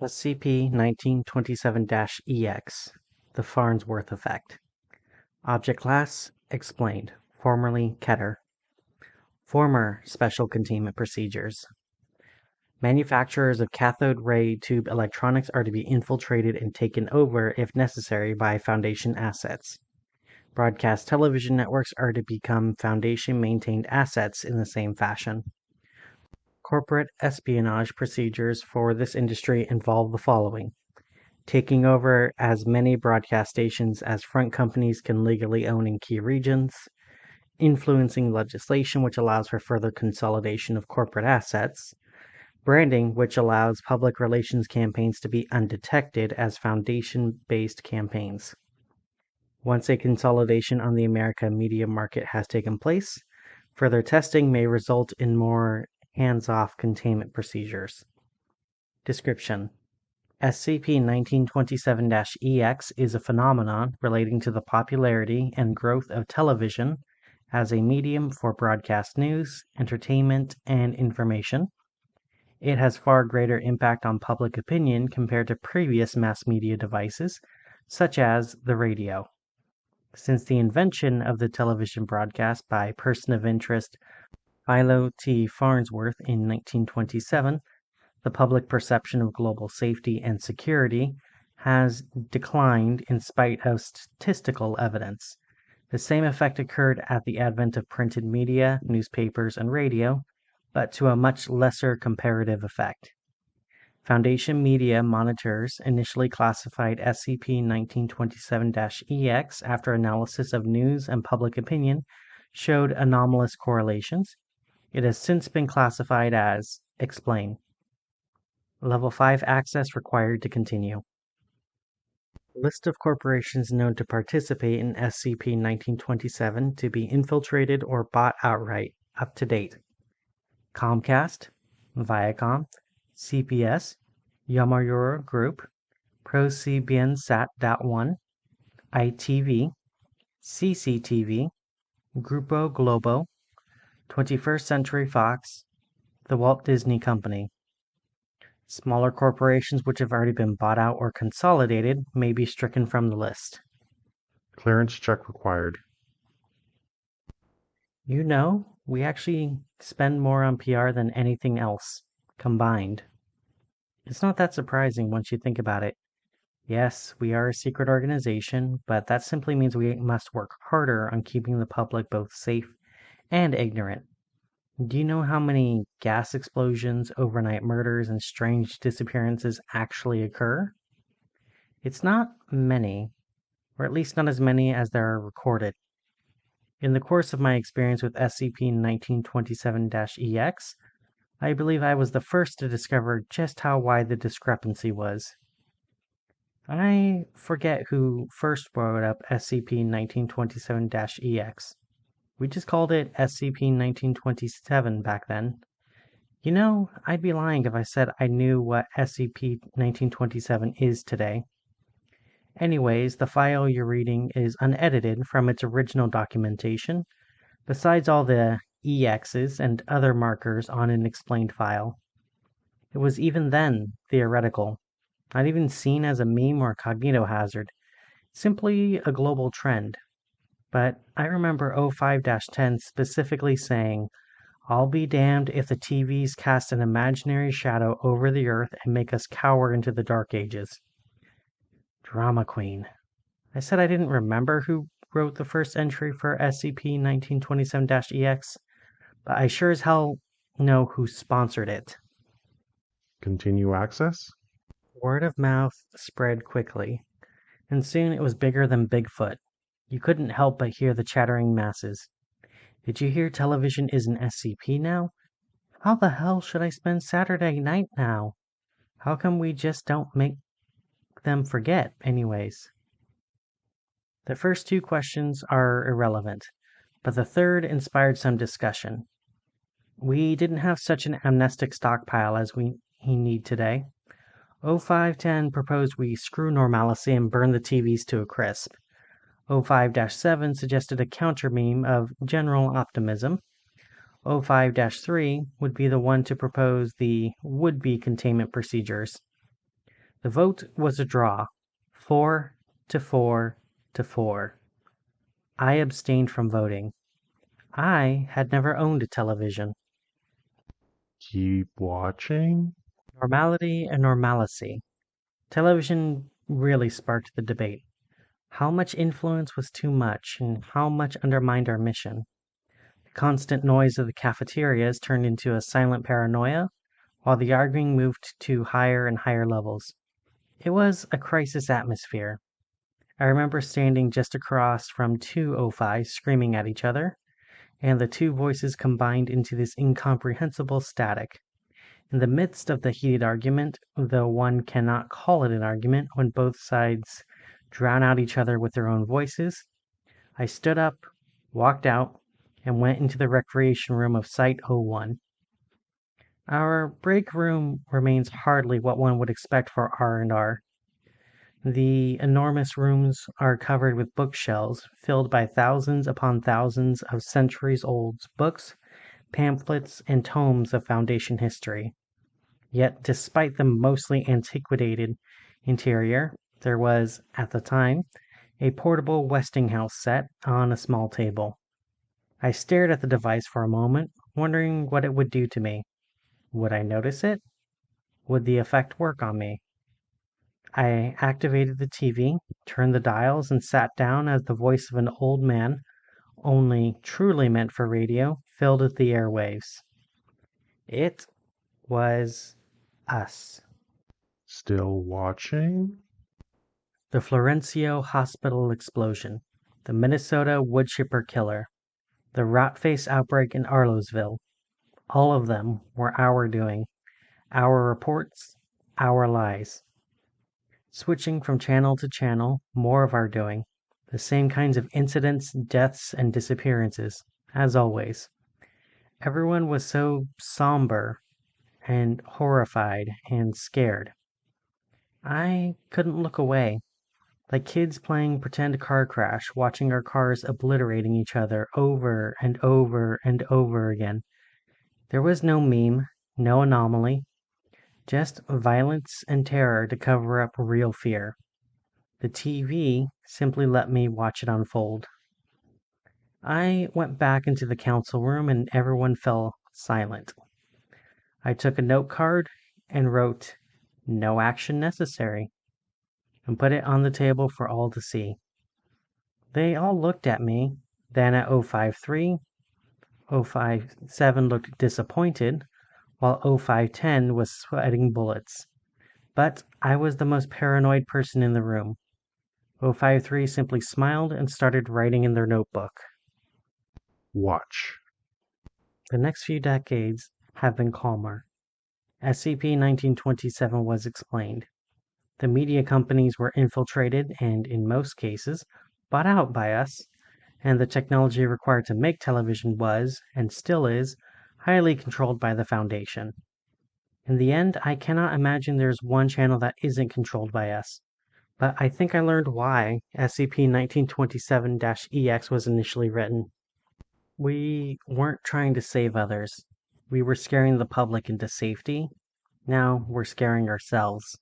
SCP-1927-EX, the Farnsworth effect. Object class explained, formerly Keter. Former special containment procedures. Manufacturers of cathode ray tube electronics are to be infiltrated and taken over, if necessary, by Foundation assets. Broadcast television networks are to become Foundation-maintained assets in the same fashion. Corporate espionage procedures for this industry involve the following: taking over as many broadcast stations as front companies can legally own in key regions, influencing legislation which allows for further consolidation of corporate assets, branding which allows public relations campaigns to be undetected as Foundation-based campaigns. Once a consolidation on the American media market has taken place, further testing may result in more hands-off containment procedures. Description: SCP-1927-EX is a phenomenon relating to the popularity and growth of television as a medium for broadcast news, entertainment, and information. It has far greater impact on public opinion compared to previous mass media devices, such as the radio. Since the invention of the television broadcast by person of interest Philo T. Farnsworth in 1927, the public perception of global safety and security has declined in spite of statistical evidence. The same effect occurred at the advent of printed media, newspapers, and radio, but to a much lesser comparative effect. Foundation Media Monitors initially classified SCP-1927-EX after analysis of news and public opinion showed anomalous correlations. It has since been classified as Explain. Level 5 access required to continue. List of corporations known to participate in SCP-1927 to be infiltrated or bought outright. Up to date: Comcast, Viacom, CPS, Yamayura Group, ProSiebieSat.1, ITV, CCTV, Grupo Globo, 21st Century Fox, The Walt Disney Company. Smaller corporations which have already been bought out or consolidated may be stricken from the list. Clearance check required. You know, we actually spend more on PR than anything else, combined. It's not that surprising once you think about it. Yes, we are a secret organization, but that simply means we must work harder on keeping the public both safe and ignorant. Do you know how many gas explosions, overnight murders, and strange disappearances actually occur? It's not many, or at least not as many as there are recorded. In the course of my experience with SCP-1927-EX, I believe I was the first to discover just how wide the discrepancy was. I forget who first brought up SCP-1927-EX. We just called it SCP-1927 back then. You know, I'd be lying if I said I knew what SCP-1927 is today. Anyways, the file you're reading is unedited from its original documentation, besides all the EXs and other markers on an explained file. It was even then theoretical, not even seen as a meme or cognitohazard, simply a global trend. But I remember 05-10 specifically saying, "I'll be damned if the TVs cast an imaginary shadow over the earth and make us cower into the dark ages." Drama queen. I said I didn't remember who wrote the first entry for SCP-1927-EX, but I sure as hell know who sponsored it. Continue access? Word of mouth spread quickly, and soon it was bigger than Bigfoot. You couldn't help but hear the chattering masses. "Did you hear television is an SCP now? How the hell should I spend Saturday night now? How come we just don't make them forget, anyways?" The first two questions are irrelevant, but the third inspired some discussion. We didn't have such an amnestic stockpile as we need today. 05-10 proposed we screw normalcy and burn the TVs to a crisp. 05-7 suggested a counter meme of general optimism. 05-3 would be the one to propose the would-be containment procedures. The vote was a draw, 4 to 4 to 4. I abstained from voting. I had never owned a television. Keep watching? Normality and normalcy. Television really sparked the debate. How much influence was too much, and how much undermined our mission? The constant noise of the cafeterias turned into a silent paranoia, while the arguing moved to higher and higher levels. It was a crisis atmosphere. I remember standing just across from two O5s screaming at each other, and the two voices combined into this incomprehensible static. In the midst of the heated argument, though one cannot call it an argument when both sides drown out each other with their own voices, I stood up, walked out, and went into the recreation room of Site 01. Our break room remains hardly what one would expect for R&R. The enormous rooms are covered with bookshelves filled by thousands upon thousands of centuries-old books, pamphlets, and tomes of Foundation history. Yet, despite the mostly antiquated interior, there was, at the time, a portable Westinghouse set on a small table. I stared at the device for a moment, wondering what it would do to me. Would I notice it? Would the effect work on me? I activated the TV, turned the dials, and sat down as the voice of an old man, only truly meant for radio, filled the airwaves. It was us. Still watching? The Florencio Hospital explosion, the Minnesota woodchipper killer, the rat-face outbreak in Arlowsville. All of them were our doing, our reports, our lies. Switching from channel to channel, more of our doing. The same kinds of incidents, deaths, and disappearances, as always. Everyone was so somber and horrified and scared. I couldn't look away, like kids playing pretend car crash, watching our cars obliterating each other over and over and over again. There was no meme, no anomaly, just violence and terror to cover up real fear. The TV simply let me watch it unfold. I went back into the council room and everyone fell silent. I took a note card and wrote, "No action necessary," and put it on the table for all to see. They all looked at me, then at 053. 057 looked disappointed, while 0510 was sweating bullets. But I was the most paranoid person in the room. 053 simply smiled and started writing in their notebook. Watch. The next few decades have been calmer. SCP-1927 was explained. The media companies were infiltrated and, in most cases, bought out by us, and the technology required to make television was, and still is, highly controlled by the Foundation. In the end, I cannot imagine there's one channel that isn't controlled by us. But I think I learned why SCP-1927-EX was initially written. We weren't trying to save others. We were scaring the public into safety. Now we're scaring ourselves.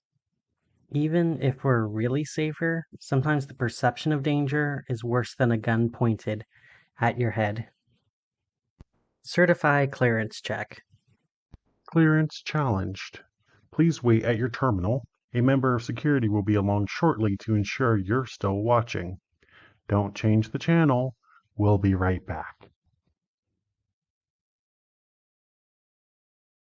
Even if we're really safer, sometimes the perception of danger is worse than a gun pointed at your head. Certify clearance check. Clearance challenged. Please wait at your terminal. A member of security will be along shortly to ensure you're still watching. Don't change the channel. We'll be right back.